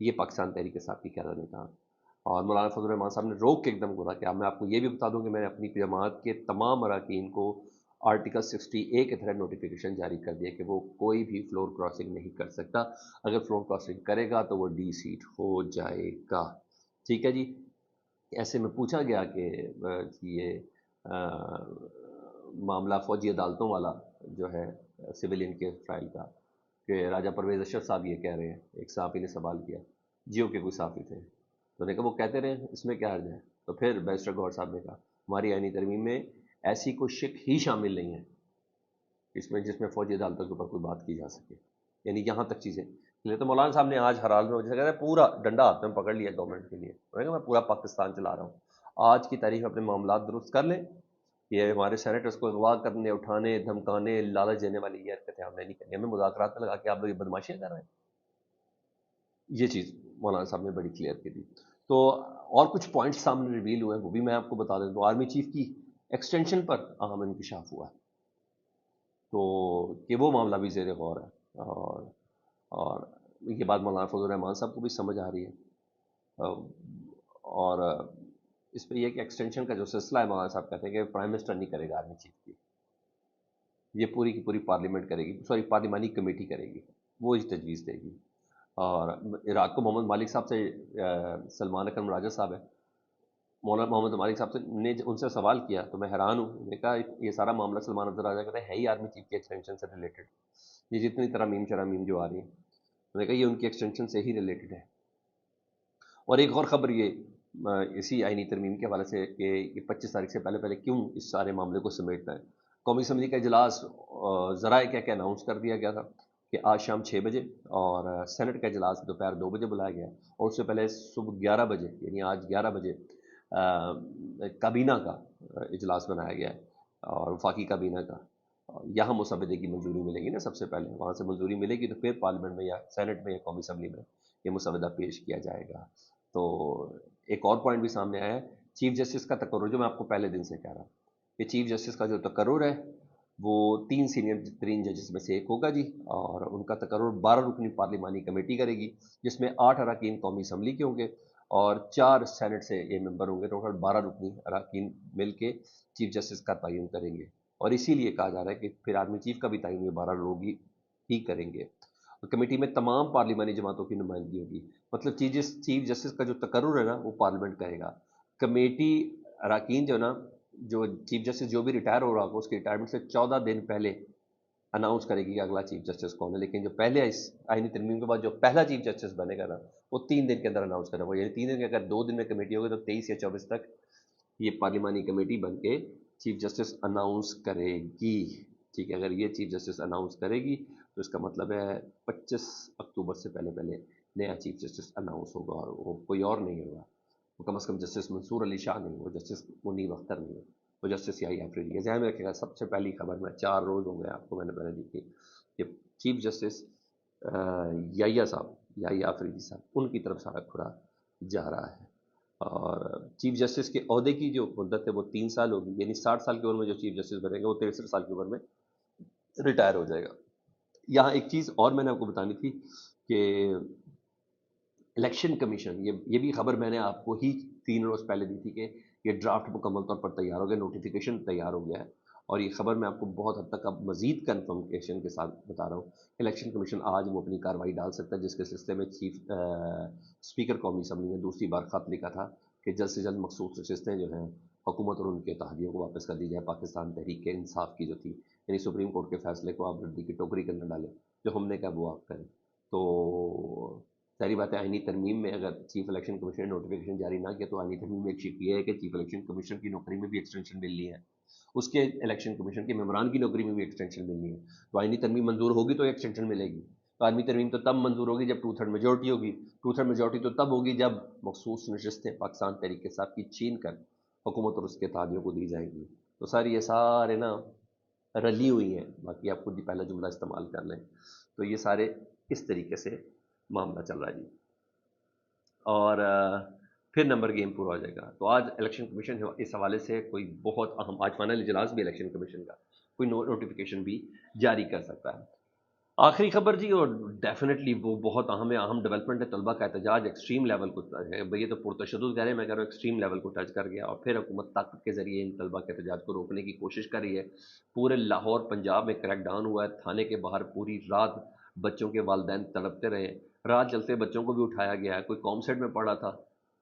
یہ پاکستان تحریک صاحب کی قیادت نے کہا. اور مولانا فضل الرحمان صاحب نے روک کے ایک دم بولا کہ اب میں آپ کو یہ بھی بتا دوں کہ میں نے اپنی جماعت کے تمام اراکین کو آرٹیکل 60A کے تحت نوٹیفیکیشن جاری کر دیا کہ وہ کوئی بھی فلور کراسنگ نہیں کر سکتا. اگر فلور کراسنگ کرے گا تو وہ ڈی سیٹ ہو جائے گا. ٹھیک ہے جی. ایسے میں پوچھا گیا کہ یہ معاملہ فوجی عدالتوں والا جو ہے سویلین کے فائل کا، کہ راجہ پرویز اشرف صاحب یہ کہہ رہے ہیں. ایک صحافی نے سوال کیا، جیو کے کوئی صحافی تھے، تو نے کہا وہ کہتے رہے اس میں کیا حرج ہے. تو پھر بیرسٹر گوہر صاحب نے کہا ہماری آئینی ترمیم میں ایسی کوئی شک ہی شامل نہیں ہے جس میں فوجی عدالتوں کے اوپر کوئی بات کی جا سکے. یعنی یہاں تک چیزیں. تو مولانا صاحب نے آج ہر حال میں جیسے کہتے ہیں پورا ڈنڈا ہاتھ میں پکڑ لیا گورنمنٹ کے لیے. میں پورا پاکستان چلا رہا ہوں. آج کی تاریخ اپنے معاملات درست کر لیں. یہ ہمارے سینیٹرز کو اغوا کرنے، اٹھانے، دھمکانے، لالچ دینے والی یہ حرکتیں ہم نے نہیں کرنی. ہمیں مذاکرات میں لگا کے آپ لوگ یہ بدماشیاں کر رہے ہیں. یہ چیز مولانا صاحب نے بڑی کلیئر کی تھی. تو اور کچھ پوائنٹس سامنے ریویل ہوئے ہیں، وہ بھی میں آپ کو بتا دیں. تو آرمی چیف کی ایکسٹینشن پر اہم انکشاف ہوا ہے، تو کہ وہ معاملہ بھی زیر غور ہے. اور یہ بات مولانا فضل الرحمان صاحب کو بھی سمجھ آ رہی ہے. اور اس پہ یہ کہ ایکسٹینشن کا جو سلسلہ ہے، مولانا صاحب کہتے ہیں کہ پرائم منسٹر نہیں کرے گا آرمی چیف کی، یہ پوری کی پوری پارلیمنٹ کرے گی، سوری پارلیمانی کمیٹی کرے گی، وہ اس تجویز دے گی. اور رات کو محمد مالک صاحب سے سلمان اکرم راجہ صاحب ہے، مولانا محمد مالک صاحب نے ان سے سوال کیا تو میں حیران ہوں. میں نے کہا یہ سارا معاملہ سلمان اکرم راجہ کہتے ہیں ہے ہی آرمی چیف کی ایکسٹینشن سے ریلیٹڈ. یہ جتنی ترامیم شرامیم جو آ رہی ہیں، میں نے کہا یہ ان کی ایکسٹینشن سے ہی ریلیٹڈ ہے. اور ایک اور خبر یہ اسی آئینی ترمیم کے حوالے سے کہ یہ 25 تاریخ سے پہلے پہلے کیوں اس سارے معاملے کو سمیٹنا ہے. قومی اسمبلی کا اجلاس ذرائع کیا اناؤنس کر دیا گیا تھا کہ آج شام 6 بجے، اور سینٹ کا اجلاس دوپہر 2 بجے بلایا گیا، اور اس سے پہلے صبح 11 بجے یعنی آج 11 بجے کابینہ کا اجلاس بنایا گیا ہے، اور وفاقی کابینہ کا. یہاں مسودے کی منظوری ملے گی نا سب سے پہلے، وہاں سے منظوری ملے گی تو پھر پارلیمنٹ میں یا سینٹ میں یا قومی اسمبلی میں یہ مسودہ پیش کیا جائے گا. تو ایک اور پوائنٹ بھی سامنے آیا ہے، چیف جسٹس کا تقرر، جو میں آپ کو پہلے دن سے کہہ رہا ہوں کہ چیف جسٹس کا جو تقرر ہے وہ 3 سینئر ترین ججز میں سے ایک ہوگا جی. اور ان کا تقرر 12 رکنی پارلیمانی کمیٹی کرے گی، جس میں 8 اراکین قومی اسمبلی کے ہوں گے اور 4 سینٹ سے یہ ممبر ہوں گے. ٹوٹل 12 رکنی اراکین مل کے چیف جسٹس کا تعین کریں گے. اور اسی لیے کہا جا رہا ہے کہ پھر آرمی چیف کا بھی تعین یہ 12 لوگ ہی کریں گے. کمیٹی میں تمام پارلیمانی جماعتوں کی نمائندگی ہوگی. مطلب چیف جسٹس کا جو تقرر ہے نا وہ پارلیمنٹ کرے گا. کمیٹی اراکین جو نا، جو چیف جسٹس جو بھی ریٹائر ہو رہا ہوگا اس کی ریٹائرمنٹ سے 14 دن پہلے اناؤنس کرے گی کہ اگلا چیف جسٹس کون ہے. لیکن جو پہلے اس آئینی ترمیم کے بعد جو پہلا چیف جسٹس بنے گا نا وہ 3 دن کے اندر اناؤنس کرے گا. یعنی 3 دن کے اگر 2 دن میں کمیٹی ہوگی تو 23 یا 24 تک یہ پارلیمانی کمیٹی بن کے چیف جسٹس اناؤنس کرے گی. ٹھیک ہے. اگر یہ چیف جسٹس اناؤنس کرے گی تو اس کا مطلب ہے 25 اکتوبر سے پہلے پہلے نیا چیف جسٹس اناؤنس ہوگا، اور وہ کوئی اور نہیں ہوگا. وہ کم از کم جسٹس منصور علی شاہ نہیں، وہ جسٹس منیب اختر نہیں ہے، وہ جسٹس یحییٰ آفریدی ہے. ذہن میں رکھے گا. سب سے پہلی خبر میں 4 روز ہو گئے آپ کو میں نے پہلے دی تھی کہ چیف جسٹس یحییٰ آفریدی صاحب ان کی طرف سارا کھرا جا رہا ہے. اور چیف جسٹس کے عہدے کی جو مدت ہے وہ 3 سال ہوگی. یعنی 60 سال کی عمر میں جو چیف جسٹس بنے گا وہ 63 سال کی عمر میں ریٹائر ہو جائے گا. یہاں ایک چیز اور میں نے آپ کو بتانی تھی کہ الیکشن کمیشن، یہ بھی خبر میں نے آپ کو ہی 3 روز پہلے دی تھی کہ یہ ڈرافٹ مکمل طور پر تیار ہو گیا، نوٹیفیکیشن تیار ہو گیا ہے. اور یہ خبر میں آپ کو بہت حد تک اب مزید کنفرمیشن کے ساتھ بتا رہا ہوں. الیکشن کمیشن آج وہ اپنی کارروائی ڈال سکتا ہے، جس کے سلسلے میں اسپیکر قومی اسمبلی نے دوسری بار خط لکھا تھا کہ جلد سے جلد مخصوص نشستیں جو ہیں حکومت اور ان کے اتحادیوں کو واپس کر دی جائے. پاکستان تحریک کے انصاف کی جو تھی، یعنی سپریم کورٹ کے فیصلے کو آپ ردی کی ٹوکری کے اندر ڈالیں، جو ہم نے کہا وہ آپ کریں. تو ساری بات ہے آئینی ترمیم میں اگر چیف الیکشن کمیشن نے نوٹیفیکیشن جاری نہ کیا تو آئینی ترمیم میں ایک شک یہ ہے کہ چیف الیکشن کمیشن کی نوکری میں بھی ایکسٹینشن ملنی ہے، اس کے الیکشن کمیشن کے ممبران کی نوکری میں بھی ایکسٹینشن ملنی ہے. تو آئینی ترمیم منظور ہوگی تو ایکسٹینشن ملے گی. تو آئینی ترمیم تو تب منظور ہوگی جب 2/3 میجورٹی ہوگی. 2/3 میجورٹی تو تب ہوگی جب مخصوص نشستیں پاکستان تحریک کے ساتھ کی چھین کر حکومت اور اس کے اتحادیوں کو دی جائیں گی. تو ساری یہ سارے نا رلی ہوئی ہیں، باقی آپ خود ہی پہلا جملہ استعمال کر لیں. تو یہ سارے اس طریقے سے معاملہ چل رہا ہے جی. اور پھر نمبر گیم پورا ہو جائے گا. تو آج الیکشن کمیشن اس حوالے سے کوئی بہت اہم، آج فائنل اجلاس بھی الیکشن کمیشن کا، کوئی نوٹیفیکیشن بھی جاری کر سکتا ہے. آخری خبر جی، اور ڈیفینیٹلی وہ بہت اہم ڈیولپمنٹ ہے. طلبہ کا احتجاج ایکسٹریم لیول کو ہے بھئی، یہ تو پرتشدد کہہ رہے ہیں، میں کہہ رہا ہوں ایکسٹریم لیول کو ٹچ کر گیا، اور پھر حکومت طاقت کے ذریعے ان طلبہ کے احتجاج کو روکنے کی کوشش کر رہی ہے. پورے لاہور پنجاب میں کریک ڈاؤن ہوا ہے، تھانے کے باہر پوری رات بچوں کے والدین تڑپتے رہے. رات چلتے بچوں کو بھی اٹھایا گیا ہے، کوئی کام سیٹ میں پڑھا تھا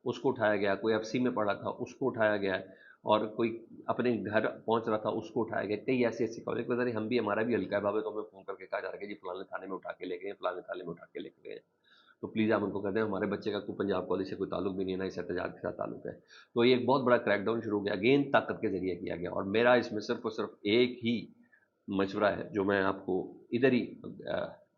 اس کو اٹھایا گیا، کوئی ایف سی میں پڑھا تھا اس کو اٹھایا گیا ہے، اور کوئی اپنے گھر پہنچ رہا تھا اس کو اٹھایا گیا. کئی ایسی کالج کے ذریعے ہم بھی، ہمارا بھی ہلکا ہے بابے، تو ہمیں فون کر کے کہا جا رہا ہے کہ جی فلانے تھانے میں اٹھا کے لے گئے، فلانے تھانے میں اٹھا کے لے کے گئے. تو پلیز آپ ان کو کہتے ہیں ہمارے بچے کا کوئی پنجاب کالج سے کوئی تعلق بھی نہیں ہے، نہ اس احتجاج کے ساتھ تعلق ہے. تو یہ ایک بہت بڑا کریک ڈاؤن شروع ہو گیا، اگین طاقت کے ذریعے کیا گیا. اور میرا اس میں صرف اور صرف ایک ہی مشورہ ہے جو میں آپ کو ادھر ہی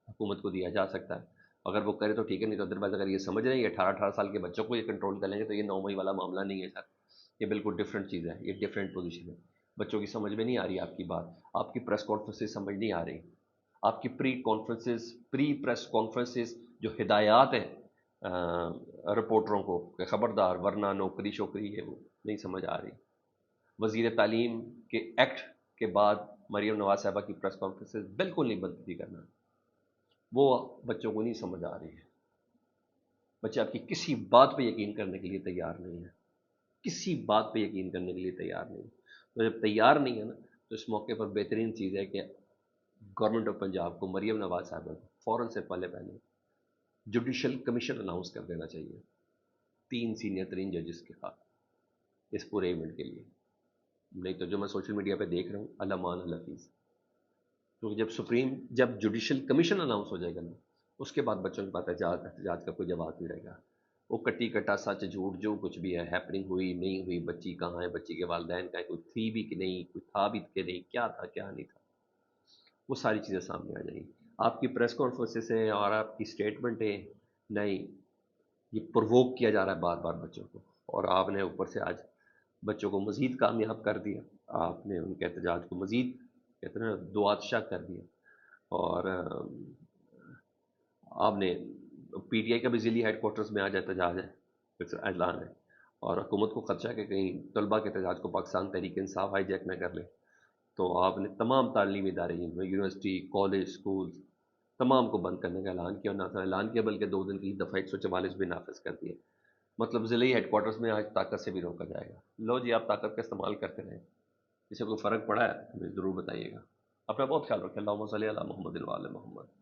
حکومت کو دیا جا سکتا ہے. اگر وہ کرے تو ٹھیک ہے، نہیں تو ادروائز اگر یہ سمجھ رہے ہیں یہ 18 سال کے بچوں کو یہ کنٹرول کر لیں گے تو یہ 9 مئی والا معاملہ نہیں ہے سر. یہ بالکل ڈفرینٹ چیز ہے، یہ ڈفرینٹ پوزیشن ہے. بچوں کی سمجھ میں نہیں آ رہی آپ کی بات، آپ کی پریس کانفرنسز سمجھ نہیں آ رہی، آپ کی پری پریس کانفرنسز جو ہدایات ہیں رپورٹروں کو کہ خبردار ورنہ نوکری شوکری ہے، وہ نہیں سمجھ آ رہی. وزیر تعلیم کے ایکٹ کے بعد مریم نواز صاحبہ کی پریس کانفرنسز بالکل نہیں بند کرنا، وہ بچوں کو نہیں سمجھ آ رہی ہے. بچے آپ کی کسی بات پہ یقین کرنے کے لیے تیار نہیں ہے، کسی بات پہ یقین کرنے کے لیے تیار نہیں. تو جب تیار نہیں ہے نا، تو اس موقع پر بہترین چیز ہے کہ گورنمنٹ آف پنجاب کو مریم نواز صاحبہ کو فوراً سے پہلے جوڈیشل کمیشن اناؤنس کر دینا چاہیے 3 سینئر ترین ججز کے ساتھ اس پورے ایونٹ کے لیے. نہیں تو جو میں سوشل میڈیا پہ دیکھ رہا ہوں اللہ مان الحفیظ. کیونکہ جب جوڈیشل کمیشن اناؤنس ہو جائے گا نا، اس کے بعد بچوں کے پاس احتجاج کا کوئی جواب نہیں رہے گا. وہ کٹی کٹا سچ جھوٹ جو کچھ بھی ہے، ہیپننگ ہوئی نہیں ہوئی، بچی کہاں ہے، بچی کے والدین کا ہے، کوئی تھی بھی کہ نہیں، کوئی تھا بھی کہ نہیں، کیا تھا کیا نہیں تھا، وہ ساری چیزیں سامنے آ جائیں گی. آپ کی پریس کانفرنسز ہیں اور آپ کی اسٹیٹمنٹیں، نہیں، یہ پرووک کیا جا رہا ہے بار بار بچوں کو، اور آپ نے اوپر سے آج بچوں کو مزید کامیاب کر دیا. آپ نے ان کے احتجاج کو مزید کہتے ہیں دو آتشہ کر دیا. اور آپ نے پی ٹی آئی کا بھی ذیلی ہیڈ کوارٹرز میں آج احتجاج ہے، پھر اعلان ہے. اور حکومت کو خدشہ ہے کہ کہیں طلبہ کے احتجاج کو پاکستان تحریک انصاف ہائی جیک نہ کر لے. تو آپ نے تمام تعلیمی ادارے، یونیورسٹی، کالج، اسکول، تمام کو بند کرنے کا اعلان کیا، اور نہ صرف اعلان کیا بلکہ 2 دن کی دفعہ 144 بھی نافذ کر دیے. مطلب ضلعی ہیڈ کوارٹرز میں آج طاقت سے بھی روکا جائے گا. لو جی، آپ طاقت کا استعمال کرتے رہیں، اسے کوئی فرق پڑا ہے ہمیں ضرور بتائیے گا. اپنا بہت خیال رکھیں. اللہم صلی علی محمد و علی محمد.